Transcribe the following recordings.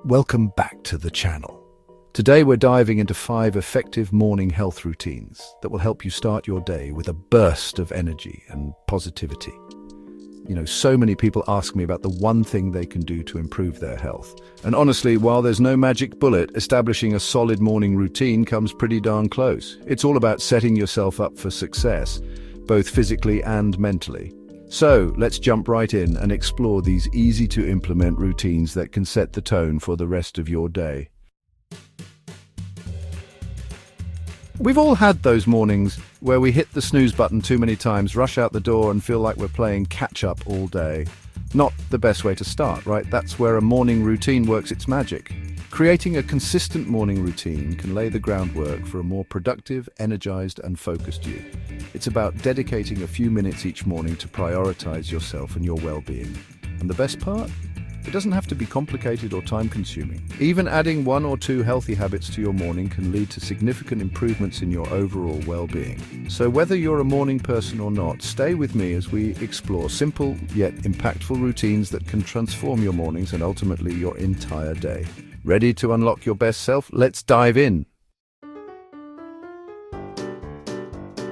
Welcome back to the channel. Today we're diving into 5 effective morning health routines that will help you start your day with a burst of energy and positivity. So many people ask me about the one thing they can do to improve their health. And honestly, while there's no magic bullet, establishing a solid morning routine comes pretty darn close. It's all about setting yourself up for success, both physically and mentally. So let's jump right in and explore these easy-to-implement routines that can set the tone for the rest of your day. We've all had those mornings where we hit the snooze button too many times, rush out the door and feel like we're playing catch-up all day. Not the best way to start, right? That's where a morning routine works its magic. Creating a consistent morning routine can lay the groundwork for a more productive, energized and focused you. It's about dedicating a few minutes each morning to prioritize yourself and your well-being. And the best part? It doesn't have to be complicated or time-consuming. Even adding 1 or 2 healthy habits to your morning can lead to significant improvements in your overall well-being. So whether you're a morning person or not, stay with me as we explore simple yet impactful routines that can transform your mornings and ultimately your entire day. Ready to unlock your best self? Let's dive in.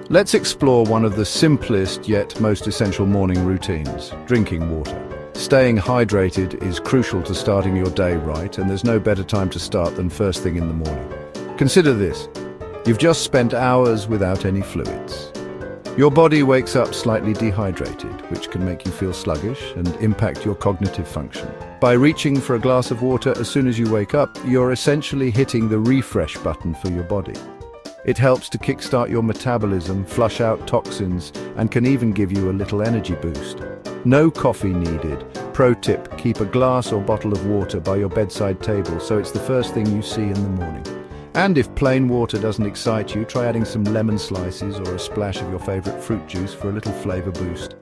Let's explore one of the simplest yet most essential morning routines: drinking water. Staying hydrated is crucial to starting your day right, and there's no better time to start than first thing in the morning. Consider this. You've just spent hours without any fluids. Your body wakes up slightly dehydrated, which can make you feel sluggish and impact your cognitive function. By reaching for a glass of water as soon as you wake up, you're essentially hitting the refresh button for your body. It helps to kickstart your metabolism, flush out toxins, and can even give you a little energy boost. No coffee needed. Pro tip, keep a glass or bottle of water by your bedside table so it's the first thing you see in the morning. And if plain water doesn't excite you, try adding some lemon slices or a splash of your favorite fruit juice for a little flavor boost.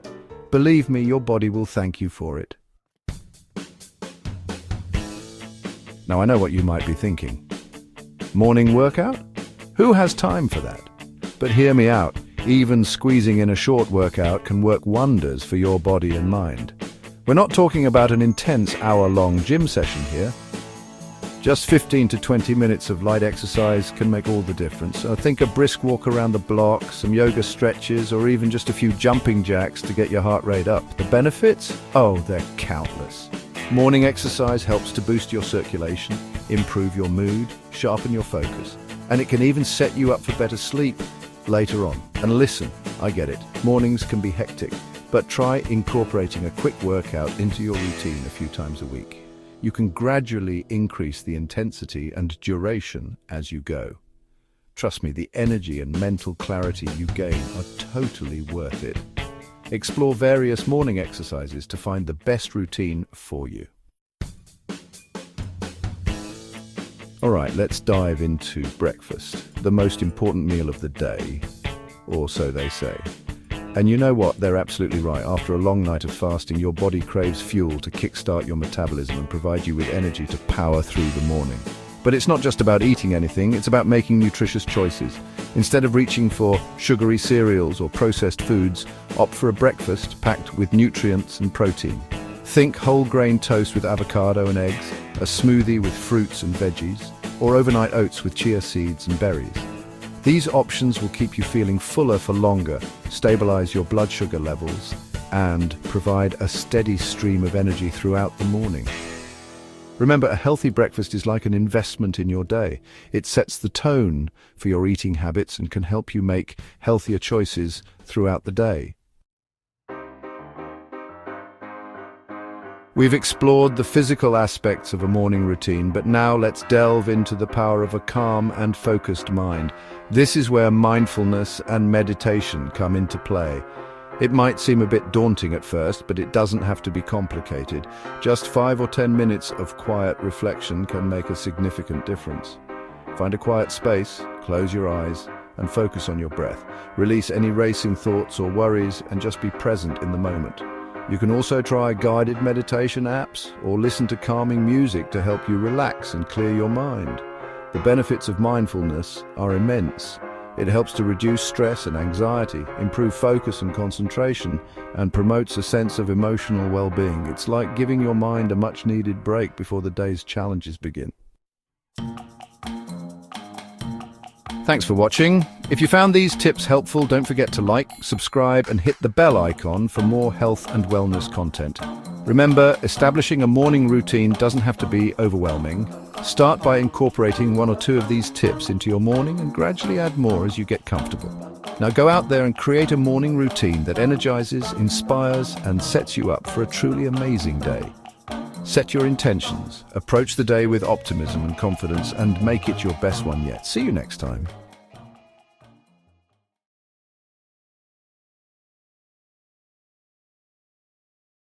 Believe me, your body will thank you for it. Now I know what you might be thinking. Morning workout? Who has time for that? But hear me out. Even squeezing in a short workout can work wonders for your body and mind. We're not talking about an intense hour-long gym session here. Just 15 to 20 minutes of light exercise can make all the difference. So think a brisk walk around the block, some yoga stretches, or even just a few jumping jacks to get your heart rate up. The benefits? Oh, they're countless. Morning exercise helps to boost your circulation, improve your mood, sharpen your focus, and it can even set you up for better sleep later on. And listen, I get it. Mornings can be hectic, but try incorporating a quick workout into your routine a few times a week. You can gradually increase the intensity and duration as you go. Trust me, the energy and mental clarity you gain are totally worth it. Explore various morning exercises to find the best routine for you. All right, let's dive into breakfast, the most important meal of the day, or so they say. And you know what? They're absolutely right. After a long night of fasting, your body craves fuel to kickstart your metabolism and provide you with energy to power through the morning. But it's not just about eating anything, it's about making nutritious choices. Instead of reaching for sugary cereals or processed foods, opt for a breakfast packed with nutrients and protein. Think whole grain toast with avocado and eggs, a smoothie with fruits and veggies, or overnight oats with chia seeds and berries. These options will keep you feeling fuller for longer, stabilize your blood sugar levels, and provide a steady stream of energy throughout the morning. Remember, a healthy breakfast is like an investment in your day. It sets the tone for your eating habits and can help you make healthier choices throughout the day. We've explored the physical aspects of a morning routine, but now let's delve into the power of a calm and focused mind. This is where mindfulness and meditation come into play. It might seem a bit daunting at first, but it doesn't have to be complicated. Just 5 or 10 minutes of quiet reflection can make a significant difference. Find a quiet space, close your eyes, and focus on your breath. Release any racing thoughts or worries and just be present in the moment. You can also try guided meditation apps or listen to calming music to help you relax and clear your mind. The benefits of mindfulness are immense. It helps to reduce stress and anxiety, improve focus and concentration, and promotes a sense of emotional well-being. It's like giving your mind a much-needed break before the day's challenges begin. Thanks for watching. If you found these tips helpful, don't forget to like, subscribe, and hit the bell icon for more health and wellness content. Remember, establishing a morning routine doesn't have to be overwhelming. Start by incorporating one or two of these tips into your morning and gradually add more as you get comfortable. Now go out there and create a morning routine that energizes, inspires, and sets you up for a truly amazing day. Set your intentions, approach the day with optimism and confidence, and make it your best one yet. See you next time.